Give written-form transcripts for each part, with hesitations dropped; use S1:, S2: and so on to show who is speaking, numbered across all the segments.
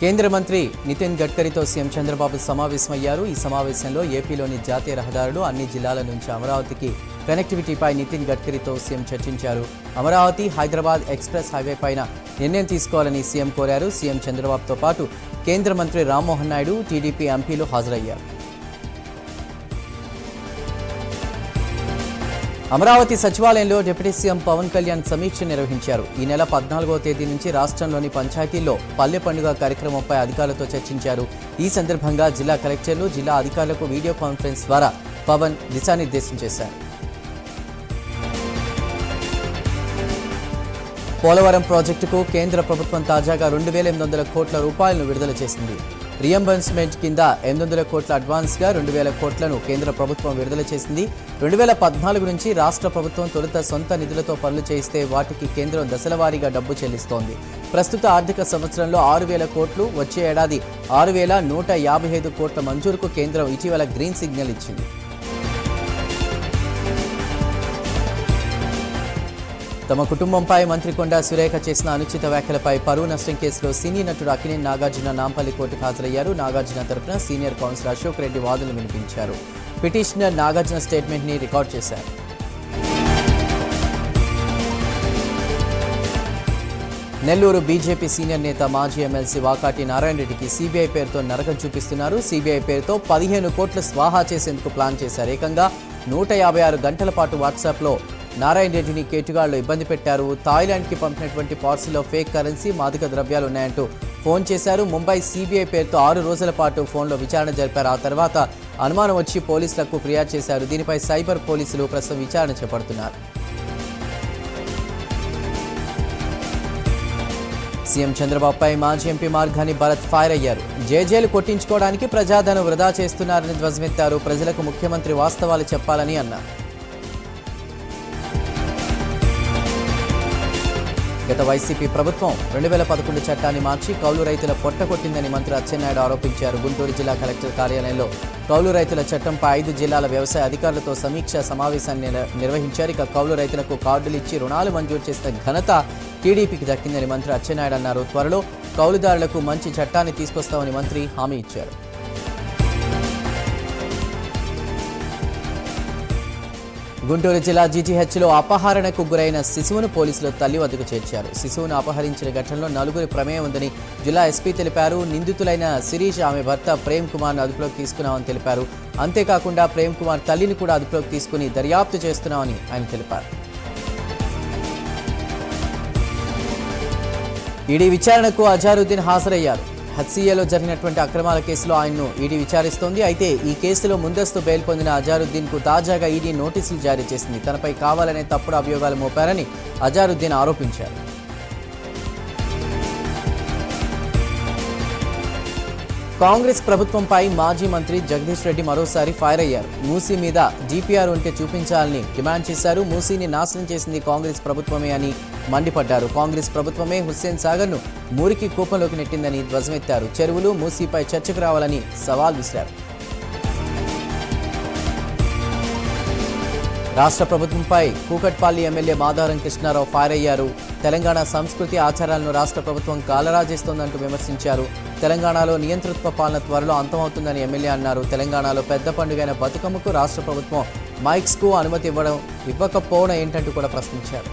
S1: కేంద్ర మంత్రి నితిన్ గడ్కరీతో సీఎం చంద్రబాబు సమావేశమయ్యారు. ఈ సమావేశంలో ఏపీలోని జాతీయ రహదారులు అన్ని జిల్లాల నుంచి అమరావతికి కనెక్టివిటీపై నితిన్ గడ్కరీతో సీఎం చర్చించారు. అమరావతి హైదరాబాద్ ఎక్స్ప్రెస్ హైవే పైన నిర్ణయం తీసుకోవాలని సీఎం కోరారు. సీఎం చంద్రబాబుతో పాటు కేంద్ర మంత్రి రామ్మోహన్ నాయుడు, టీడీపీ ఎంపీలు హాజరయ్యారు. అమరావతి సచివాలయంలో డిప్యూటీ సీఎం పవన్ కళ్యాణ్ సమీక్ష నిర్వహించారు. ఈ నెల 14వ తేదీ నుంచి రాష్ట్రంలోని పంచాయతీల్లో పల్లె పండుగ కార్యక్రమంపై అధికారులతో చర్చించారు. ఈ సందర్భంగా జిల్లా కలెక్టర్లు, జిల్లా అధికారులకు వీడియో కాన్ఫరెన్స్ ద్వారా పవన్ దిశానిర్దేశం చేశారు. పోలవరం ప్రాజెక్టుకు కేంద్ర ప్రభుత్వం తాజాగా 2,800 కోట్ల రూపాయలను విడుదల చేసింది. రియంబర్స్మెంట్ కింద 800 కోట్ల అడ్వాన్స్గా 2,000 కోట్లను కేంద్ర ప్రభుత్వం విడుదల చేసింది. 2014 నుంచి రాష్ట్ర ప్రభుత్వం తొలుత సొంత నిధులతో పనులు చేయిస్తే వాటికి కేంద్రం దశలవారీగా డబ్బు చెల్లిస్తోంది. ప్రస్తుత ఆర్థిక సంవత్సరంలో 6,000 కోట్లు, వచ్చే ఏడాది 6,155 కోట్ల మంజూరుకు కేంద్రం ఇటీవల గ్రీన్ సిగ్నల్ ఇచ్చింది. తమ కుటుంబంపై మంత్రి కొండా సురేఖ చేసిన అనుచిత వ్యాఖ్యలపై పరువు నష్టం కేసులో సినీ నటుడు అక్కినేని నాగార్జున నాంపల్లి కోర్టుకు హాజరయ్యారు. నాగార్జున తరపున సీనియర్ కౌన్సిలర్ అశోక్ రెడ్డి వాదనలు వినిపించారు. పిటిషనర్ నాగార్జున స్టేట్మెంట్ ని రికార్డ్ చేశారు. నెల్లూరు బీజేపీ సీనియర్ నేత మాజీ ఎమ్మెల్సీ వాకాటి నారాయణ రెడ్డికి సీబీఐ పేరుతో నరకం చూపిస్తున్నారు. సీబీఐ పేరుతో 15 కోట్లు స్వాహా చేసేందుకు ప్లాన్ చేశారు. ఏకంగా 156 గంటల పాటు వాట్సాప్లో నారాయణ రెడ్డిని కేటుగాళ్లు ఇబ్బంది పెట్టారు. థాయిలాండ్కి పంపినటువంటి పార్సిల్లో ఫేక్ కరెన్సీ, మాదక ద్రవ్యాలు ఉన్నాయంటూ ఫోన్ చేశారు. ముంబై సీబీఐ పేరుతో 6 రోజుల పాటు ఫోన్లో విచారణ జరిపారు. ఆ తర్వాత అనుమానం వచ్చి పోలీసులకు ఫిర్యాదు చేశారు. దీనిపై సైబర్ పోలీసులు ప్రస్తుతం విచారణ చేపడుతున్నారు. సీఎం చంద్రబాబుపై మాజీ ఎంపీ మార్గాని భరత్ ఫైర్ అయ్యారు. జేజేలు కొట్టించుకోవడానికి ప్రజాధనం వృధా చేస్తున్నారని ధ్వజమెత్తారు. ప్రజలకు ముఖ్యమంత్రి వాస్తవాలు చెప్పాలని అన్నారు. గత వైసీపీ ప్రభుత్వం 2011 చట్టాన్ని మార్చి కౌలు రైతుల పొట్టకొట్టిందని మంత్రి అచ్చెన్నాయుడు ఆరోపించారు. గుంటూరు జిల్లా కలెక్టర్ కార్యాలయంలో కౌలు రైతుల చట్టంపై 5 జిల్లాల వ్యవసాయ అధికారులతో సమీక్షా సమావేశాన్ని నిర్వహించారు. ఇక కౌలు రైతులకు కార్డులు ఇచ్చి రుణాలు మంజూరు చేసిన ఘనత టీడీపీకి దక్కిందని మంత్రి అచ్చెన్నాయుడు అన్నారు. త్వరలో కౌలుదారులకు మంచి చట్టాన్ని తీసుకొస్తామని మంత్రి హామీ ఇచ్చారు. గుంటూరు జిల్లా జీజీహెచ్లో అపహరణకు గురైన శిశువును పోలీసులు తల్లి వద్దకు చేర్చారు. శిశువును అపహరించిన ఘటనలో 4 ప్రమేయం ఉందని జిల్లా ఎస్పీ తెలిపారు. నిందితులైన శిరీష్, ఆమె భర్త ప్రేమ్ కుమార్ను అదుపులోకి తీసుకున్నామని తెలిపారు. అంతేకాకుండా ప్రేమ్ కుమార్ తల్లిని కూడా అదుపులోకి తీసుకుని దర్యాప్తు చేస్తున్నామని ఆయన తెలిపారు. ఈడీ విచారణకు అజారుద్దీన్ హాజరయ్యారు. హెచ్సీఏలో జరిగినటువంటి అక్రమాల కేసులో ఆయన్ను ఈడీ విచారిస్తోంది. అయితే ఈ కేసులో ముందస్తు బెయిల్ పొందిన అజారుద్దీన్కు తాజాగా ఈడీ నోటీసులు జారీ చేసింది. తనపై కావాలనే తప్పుడు అభియోగాలు మోపారని అజారుద్దీన్ ఆరోపించారు. కాంగ్రెస్ ప్రభుత్వంపై మాజీ మంత్రి జగదీష్ రెడ్డి మరోసారి ఫైర్ అయ్యారు. మూసీ మీద డీపీఆర్ ఉంటే చూపించాలని డిమాండ్ చేశారు. మూసీని నాశనం చేసింది కాంగ్రెస్ ప్రభుత్వమే అని మండిపడ్డారు. కాంగ్రెస్ ప్రభుత్వమే హుస్సేన్ సాగర్ను మురికి కూపంలోకి నెట్టిందని ధ్వజమెత్తారు. చెరువులు, మూసీపై చర్చకు రావాలని సవాల్ విసిరారు. రాష్ట్ర ప్రభుత్వంపై కూకట్పల్లి ఎమ్మెల్యే మాధవరం కృష్ణారావు ఫైర్ అయ్యారు. తెలంగాణ సంస్కృతి ఆచారాలను రాష్ట్ర ప్రభుత్వం కాలరాజేస్తోందంటూ విమర్శించారు. తెలంగాణలో నియంతృత్వ పాలన త్వరలో అంతమవుతుందని ఎమ్మెల్యే అన్నారు. తెలంగాణలో పెద్ద పండుగైన బతుకమ్మకు రాష్ట్ర ప్రభుత్వం మైక్స్కు అనుమతి ఇవ్వకపోవడం ఏంటంటూ కూడా ప్రశ్నించారు.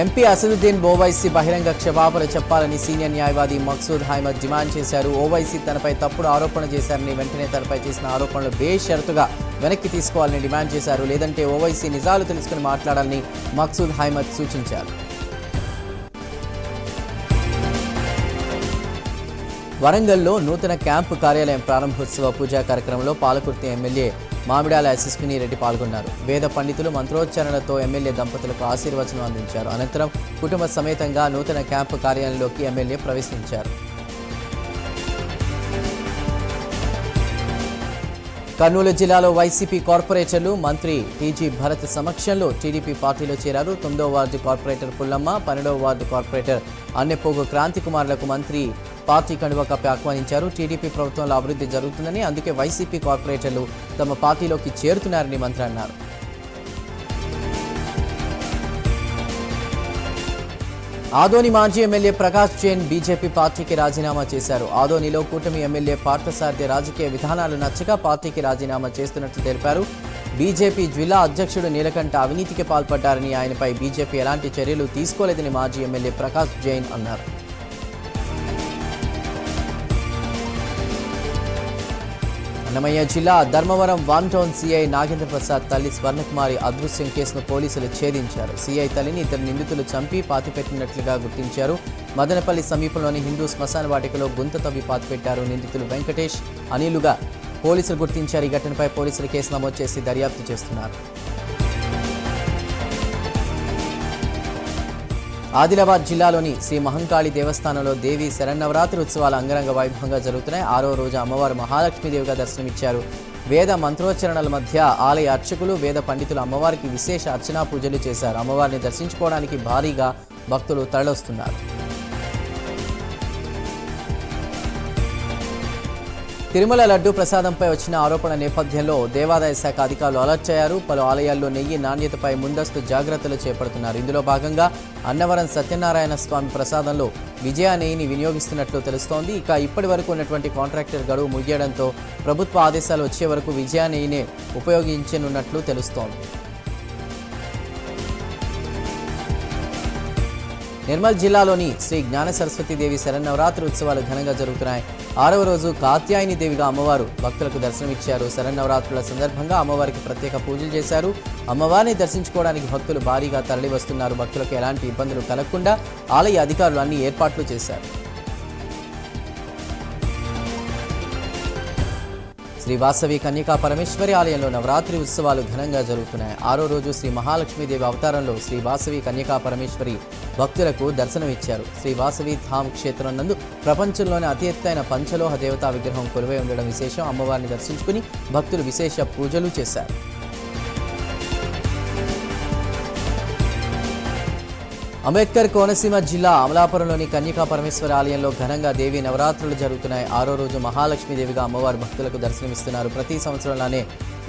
S1: ఎంపీ అసదుద్దీన్ ఓవైసీ బహిరంగ క్షమాపణ చెప్పాలని సీనియర్ న్యాయవాది మక్సూద్ అహ్మద్ డిమాండ్ చేశారు. ఓవైసీ తనపై తప్పుడు ఆరోపణ చేశారని, వెంటనే తనపై చేసిన ఆరోపణలు బేషరతుగా వెనక్కి తీసుకోవాలని డిమాండ్ చేశారు. లేదంటే ఓవైసీ నిజాలు తెలుసుకుని మాట్లాడాలని మక్సూద్ అహ్మద్ సూచించారు. వరంగల్లో నూతన క్యాంపు కార్యాలయం ప్రారంభోత్సవ పూజా కార్యక్రమంలో పాలకుర్తి ఎమ్మెల్యే మామిడాల యశస్విని రెడ్డి పాల్గొన్నారు. వేద పండితులు మంత్రోచ్చారణలతో ఎమ్మెల్యే దంపతులకు ఆశీర్వచనం అందించారు. అనంతరం కుటుంబ సమేతంగా నూతన క్యాంపు కార్యాలయంలోకి ఎమ్మెల్యే ప్రవేశించారు. కర్నూలు జిల్లాలో వైసీపీ కార్పొరేటర్లు మంత్రి టీజీ భరత్ సమక్షంలో టీడీపీ పార్టీలో చేరారు. 9వ వార్డు కార్పొరేటర్ పుల్లమ్మ, 12వ వార్డు కార్పొరేటర్ అన్నెపోగు క్రాంతి కుమార్లకు మంత్రి పార్టీ కండువా కప్పి ఆహ్వానించారు. టీడీపీ ప్రభుత్వంలో అభివృద్ధి జరుగుతుందని, అందుకే వైసీపీ కార్పొరేటర్లు తమ పార్టీలోకి చేరుతున్నారని మంత్రి అన్నారు. ఆదోని మాజీ ఎమ్మెల్యే ప్రకాష్ జైన్ బీజేపీ పార్టీకి రాజీనామా చేశారు. ఆదోనిలో కూటమి ఎమ్మెల్యే పార్థసారథి రాజకీయ విధానాలు నచ్చక పార్టీకి రాజీనామా చేస్తున్నట్లు తెలిపారు. బీజేపీ జిల్లా అధ్యక్షుడు నీలకంఠ అవినీతికి పాల్పడ్డారని, ఆయనపై బీజేపీ ఎలాంటి చర్యలు తీసుకోలేదని మాజీ ఎమ్మెల్యే ప్రకాష్ జైన్ అన్నారు. అన్నమయ్య జిల్లా Dharmavaram one town CI Nagendra Prasad తల్లి స్వర్ణకుమారి అదృశ్యం కేసును పోలీసులు ఛేదించారు. సీఐ తల్లిని ఇద్దరు నిందితులు చంపి పాతిపెట్టినట్లుగా గుర్తించారు. మదనపల్లి సమీపంలోని హిందూ శ్మశాన వాటికలో గుంత తవ్వి పాతిపెట్టారు. నిందితులు వెంకటేష్, అనిలుగా పోలీసులు గుర్తించారు. ఈ ఘటనపై పోలీసులు కేసు నమోదు చేసి దర్యాప్తు చేస్తున్నారు. ఆదిలాబాద్ జిల్లాలోని శ్రీ మహంకాళి దేవస్థానంలో దేవి శరన్నవరాత్రి ఉత్సవాలు అంగరంగ వైభవంగా జరుగుతున్నాయి. 6వ రోజు అమ్మవారు మహాలక్ష్మీదేవిగా దర్శనమిచ్చారు. వేద మంత్రోచ్చరణల మధ్య ఆలయ అర్చకులు, వేద పండితులు అమ్మవారికి విశేష అర్చనా పూజలు చేశారు. అమ్మవారిని దర్శించుకోవడానికి భారీగా భక్తులు తరలివస్తున్నారు. తిరుమల లడ్డూ ప్రసాదంపై వచ్చిన ఆరోపణ నేపథ్యంలో దేవాదాయ శాఖ అధికారులు అలర్ట్ అయ్యారు. పలు ఆలయాల్లో నెయ్యి నాణ్యతపై ముందస్తు జాగ్రత్తలు చేపడుతున్నారు. ఇందులో భాగంగా అన్నవరం సత్యనారాయణ స్వామి ప్రసాదంలో విజయ నెయ్యిని వినియోగిస్తున్నట్లు తెలుస్తోంది. ఇక ఇప్పటి వరకు ఉన్నటువంటి కాంట్రాక్టర్ గడువు ముగియడంతో ప్రభుత్వ ఆదేశాలు వచ్చే వరకు విజయ నెయ్యినే ఉపయోగించనున్నట్లు తెలుస్తోంది. నిర్మల్ జిల్లాలోని శ్రీ జ్ఞాన సరస్వతీదేవి శరన్నవరాత్రి ఉత్సవాలు ఘనంగా జరుగుతున్నాయి. 6వ రోజు కాత్యాయని దేవిగా అమ్మవారు భక్తులకు దర్శనమిచ్చారు. శరన్నవరాత్రుల సందర్భంగా అమ్మవారికి ప్రత్యేక పూజలు చేశారు. అమ్మవారిని దర్శించుకోవడానికి భక్తులు భారీగా తరలి వస్తున్నారు. భక్తులకు ఎలాంటి ఇబ్బందులు కలగకుండా ఆలయ అధికారులు అన్ని ఏర్పాట్లు చేశారు. శ్రీ వాసవి కన్యకా పరమేశ్వరి ఆలయంలో నవరాత్రి ఉత్సవాలు ఘనంగా జరుగుతున్నాయి. 6వ రోజు శ్రీ మహాలక్ష్మీదేవి అవతారంలో శ్రీ వాసవి కన్యకా పరమేశ్వరి భక్తులకు దర్శనమిచ్చారు. శ్రీ వాసవి ధామ్ క్షేత్రం నందు ప్రపంచంలోనే అతి ఎత్తైన పంచలోహ దేవతా విగ్రహం కొలువై ఉండడం విశేషం. అమ్మవారిని దర్శించుకుని భక్తులు విశేష పూజలు చేశారు. అంబేద్కర్ కోనసీమ జిల్లా అమలాపురంలోని కన్యకా పరమేశ్వరి ఆలయంలో ఘనంగా దేవి నవరాత్రులు జరుగుతున్నాయి. 6వ రోజు మహాలక్ష్మీదేవిగా అమ్మవారు భక్తులకు దర్శనమిస్తున్నారు. ప్రతి సంవత్సరంలానే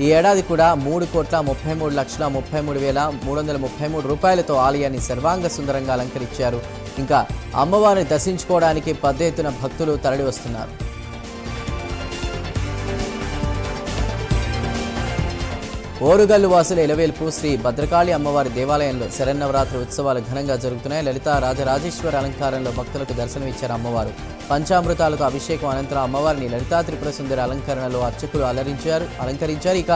S1: ఈ ఏడాది కూడా 3,33,33,333 రూపాయలతో ఆలయాన్ని సర్వాంగ సుందరంగా అలంకరించారు. ఇంకా అమ్మవారిని దర్శించుకోవడానికి పెద్ద ఎత్తున భక్తులు తరలి వస్తున్నారు. ఓరుగల్లు వాసుల ఇలవేల్పు శ్రీ భద్రకాళి అమ్మవారి దేవాలయంలో శరన్నవరాత్రి ఉత్సవాలు ఘనంగా జరుగుతున్నాయి. లలిత రాజరాజేశ్వరి అలంకారంలో భక్తులకు దర్శనమిచ్చారు అమ్మవారు. పంచామృతాలతో అభిషేకం అనంతరం అమ్మవారిని లలితా త్రిపుర సుందరి అలంకరణలో అర్చకులు అలంకరించారు. ఇక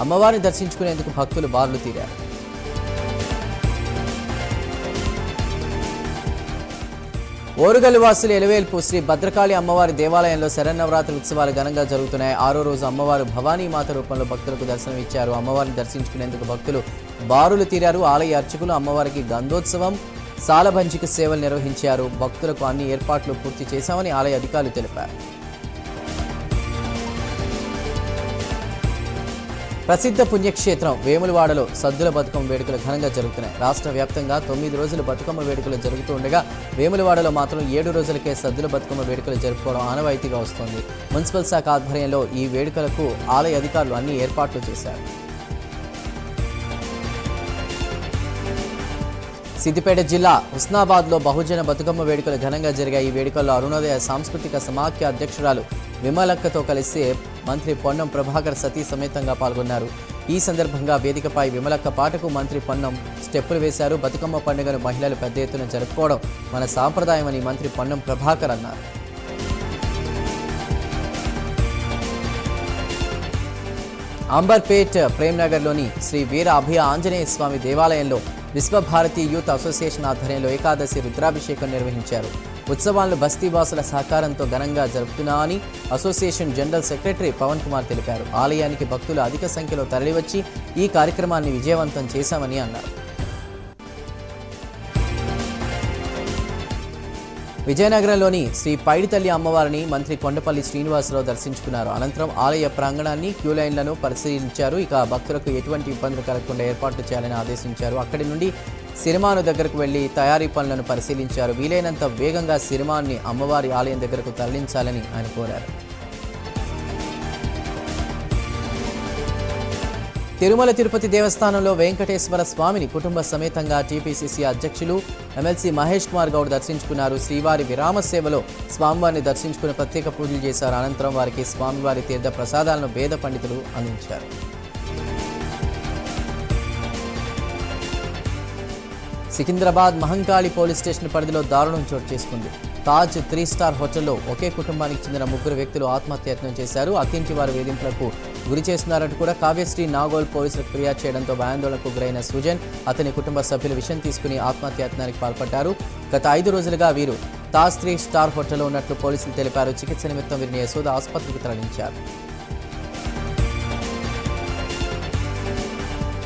S1: అమ్మవారిని దర్శించుకునేందుకు భక్తులు బారులు తీరారు. ఓరుగల్లు వాసుల ఎలవేల్పు శ్రీ భద్రకాళి అమ్మవారి దేవాలయంలో శరన్నవరాత్రి ఉత్సవాలు ఘనంగా జరుగుతున్నాయి. 6వ రోజు అమ్మవారు భవానీ మాత రూపంలో భక్తులకు దర్శనమిచ్చారు. అమ్మవారిని దర్శించుకునేందుకు భక్తులు బారులు తీరారు. ఆలయ అర్చకులు అమ్మవారికి గంధోత్సవం, సాలభంజిక సేవలు నిర్వహించారు. భక్తులకు అన్ని ఏర్పాట్లు పూర్తి చేశామని ఆలయ అధికారులు తెలిపారు. ప్రసిద్ధ పుణ్యక్షేత్రం వేములవాడలో సద్దుల బతుకమ్మ వేడుకలు ఘనంగా జరుగుతున్నాయి. రాష్ట్ర వ్యాప్తంగా 9 రోజులు బతుకమ్మ వేడుకలు జరుగుతూ ఉండగా వేములవాడలో మాత్రం 7 రోజులకే సద్దుల బతుకమ్మ వేడుకలు జరుపుకోవడం ఆనవాయితీగా వస్తోంది. మున్సిపల్ శాఖ ఆధ్వర్యంలో ఈ వేడుకలకు ఆలయ అధికారులు అన్ని ఏర్పాట్లు చేశారు. సిద్దిపేట జిల్లా హుస్నాబాద్లో బహుజన బతుకమ్మ వేడుకలు ఘనంగా జరిగాయి. ఈ వేడుకల్లో అరుణోదయ సాంస్కృతిక సమాఖ్య అధ్యక్షురాలు విమలక్కతో కలిసి మంత్రి పొన్నం ప్రభాకర్ సతీ సమేతంగా పాల్గొన్నారు. ఈ సందర్భంగా వేదికపై విమలక్క పాటకు మంత్రి పొన్నం స్టెప్పులు వేశారు. బతుకమ్మ పండుగను మహిళలు పెద్ద ఎత్తున జరుపుకోవడం మన సాంప్రదాయమని మంత్రి పొన్నం ప్రభాకర్ అన్నారు. అంబర్పేట్ ప్రేమ్నగర్లోని శ్రీ వీర అభయ ఆంజనేయ స్వామి దేవాలయంలో విశ్వభారతి యూత్ అసోసియేషన్ ఆధ్వర్యంలో ఏకాదశి రుద్రాభిషేకం నిర్వహించారు. ఉత్సవాలను బస్తీవాసుల సహకారంతో ఘనంగా జరుపుతున్నామని association general secretary Pavan Kumar తెలిపారు. ఆలయానికి భక్తులు అధిక సంఖ్యలో తరలివచ్చి ఈ కార్యక్రమాన్ని విజయవంతం చేశామని అన్నారు. విజయనగరంలోని శ్రీ పైడితల్లి అమ్మవారిని మంత్రి కొండపల్లి శ్రీనివాసరావు దర్శించుకున్నారు. అనంతరం ఆలయ ప్రాంగణాన్ని, క్యూలైన్లను పరిశీలించారు. ఇక భక్తులకు ఎటువంటి ఇబ్బందులు కలగకుండా ఏర్పాట్లు చేయాలని ఆదేశించారు. అక్కడి నుండి సిరిమాను దగ్గరకు వెళ్లి తయారీ పనులను పరిశీలించారు. వీలైనంత వేగంగా సిరిమాన్ని అమ్మవారి ఆలయం దగ్గరకు తరలించాలని ఆయన కోరారు. తిరుమల తిరుపతి దేవస్థానంలో వెంకటేశ్వర స్వామిని కుటుంబ సమేతంగా టీపీసీసీ అధ్యక్షులు ఎమ్మెల్సీ మహేష్ కుమార్ గౌడ్ దర్శించుకున్నారు. శ్రీవారి విరామ సేవలో స్వామివారిని దర్శించుకుని ప్రత్యేక పూజలు చేశారు. అనంతరం వారికి స్వామివారి తీర్థ ప్రసాదాలను వేద పండితులు అందించారు. సికింద్రాబాద్ మహంకాళి పోలీస్ స్టేషన్ పరిధిలో దారుణం చోటు చేసుకుంది. తాజ్ 3 స్టార్ హోటల్లో ఒకే కుటుంబానికి చెందిన 3 వ్యక్తులు ఆత్మహత్యయత్నం చేశారు. అత్తింటి వారు వేధింపులకు గురి చేస్తున్నారంటూ కూడా కావ్యశ్రీ నాగోల్ పోలీసులకు ఫిర్యాదు చేయడంతో భయాందోళనకు గురైన సుజన్ అతని కుటుంబ సభ్యులు విషయం తీసుకుని ఆత్మహత్యయత్నానికి పాల్పడ్డారు. గత 5 రోజులుగా వీరు తాజ్ 3 స్టార్ హోటల్లో ఉన్నట్లు పోలీసులు తెలిపారు. చికిత్స నిమిత్తం వీరిని యశోద ఆసుపత్రికి తరలించారు.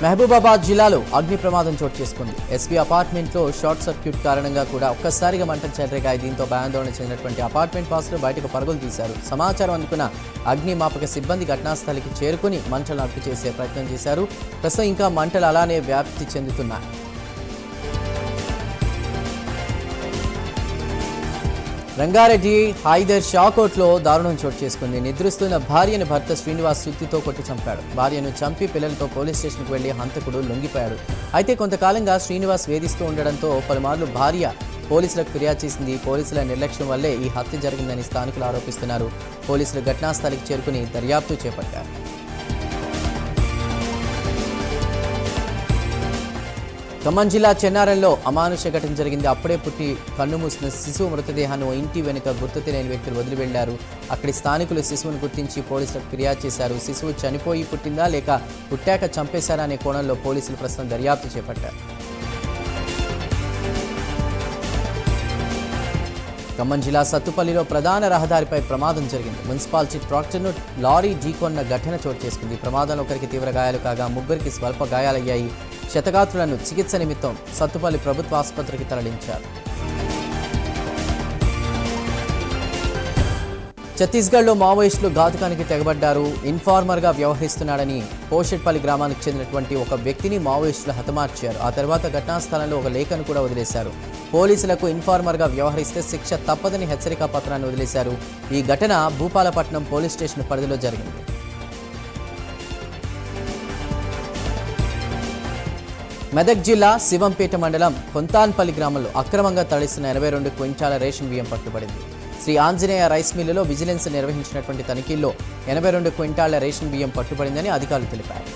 S1: మహబూబాబాద్ జిల్లాలో అగ్ని ప్రమాదం చోటు చేసుకుంది. ఎస్పీ అపార్ట్మెంట్లో షార్ట్ సర్క్యూట్ కారణంగా కూడా ఒక్కసారిగా మంటలు చెలరేగాయి. దీంతో భయాందోళన చెందినటువంటి అపార్ట్మెంట్ వాసులు బయటకు పరుగులు తీశారు. సమాచారం అందుకున్న అగ్నిమాపక సిబ్బంది ఘటనాస్థలికి చేరుకుని మంటలను అదుపు చేసే ప్రయత్నం చేశారు. ప్రస్తుతం ఇంకా మంటలు అలానే వ్యాప్తి చెందుతున్నాయి. రంగారెడ్డి హైదర్ షాకోట్లో దారుణం చోటు చేసుకుంది. నిద్రిస్తున్న భార్యను భర్త శ్రీనివాస్ సుత్తితో కొట్టి చంపాడు. భార్యను చంపి పిల్లలతో పోలీస్ స్టేషన్కు వెళ్లి హంతకుడు లొంగిపోయాడు. అయితే కొంతకాలంగా శ్రీనివాస్ వేధిస్తూ ఉండడంతో పలుమార్లు భార్య పోలీసులకు ఫిర్యాదు చేసింది. పోలీసుల నిర్లక్ష్యం వల్లే ఈ హత్య జరిగిందని స్థానికులు ఆరోపిస్తున్నారు. పోలీసులు ఘటనాస్థలికి చేరుకుని దర్యాప్తు చేపట్టారు. ఖమ్మం జిల్లా చెన్నారంలో అమానుష ఘటన జరిగింది. అప్పుడే పుట్టి కన్నుమూసిన శిశువు మృతదేహాన్ని ఓ ఇంటి వెనుక గుర్తు తెలియని వ్యక్తులు వదిలి వెళ్లారు. అక్కడి స్థానికులు శిశువును గుర్తించి పోలీసులకు ఫిర్యాదు చేశారు. శిశువు చనిపోయి పుట్టిందా లేక పుట్టాక చంపేశారా అనే కోణంలో పోలీసులు ప్రస్తుతం దర్యాప్తు చేపట్టారు. ఖమ్మం జిల్లా సత్తుపల్లిలో ప్రధాన రహదారిపై ప్రమాదం జరిగింది. మున్సిపాలిటీ ట్రాక్టర్ను లారీ ఢీకొన్న ఘటన చోటు చేసుకుంది. ప్రమాదంలో ఒకరికి తీవ్ర గాయాలు కాగా 3కి స్వల్ప గాయాలయ్యాయి. క్షతగాత్రులను చికిత్స నిమిత్తం సత్తుపల్లి ప్రభుత్వ ఆసుపత్రికి తరలించారు. ఛత్తీస్గఢ్లో మావోయిస్టులు ఘాతుకానికి తెగబడ్డారు. ఇన్ఫార్మర్గా వ్యవహరిస్తున్నాడని పోషెట్పల్లి గ్రామానికి చెందినటువంటి ఒక వ్యక్తిని మావోయిస్టులు హతమార్చారు. ఆ తర్వాత ఘటనా స్థలంలో ఒక లేఖను కూడా వదిలేశారు. పోలీసులకు ఇన్ఫార్మర్గా వ్యవహరిస్తే శిక్ష తప్పదని హెచ్చరికా పత్రాన్ని వదిలేశారు. ఈ ఘటన భూపాలపట్నం పోలీస్ స్టేషన్ పరిధిలో జరిగింది. మెదక్ జిల్లా శివంపేట మండలం కొంతాన్పల్లి గ్రామంలో అక్రమంగా తరలిస్తున్న 82 క్వింటాల రేషన్ బియ్యం పట్టుబడింది. శ్రీ ఆంజనేయ రైస్ మిల్లులో విజిలెన్స్ నిర్వహించినటువంటి తనిఖీల్లో 82 క్వింటాల రేషన్ బియ్యం పట్టుబడిందని అధికారులు తెలిపారు.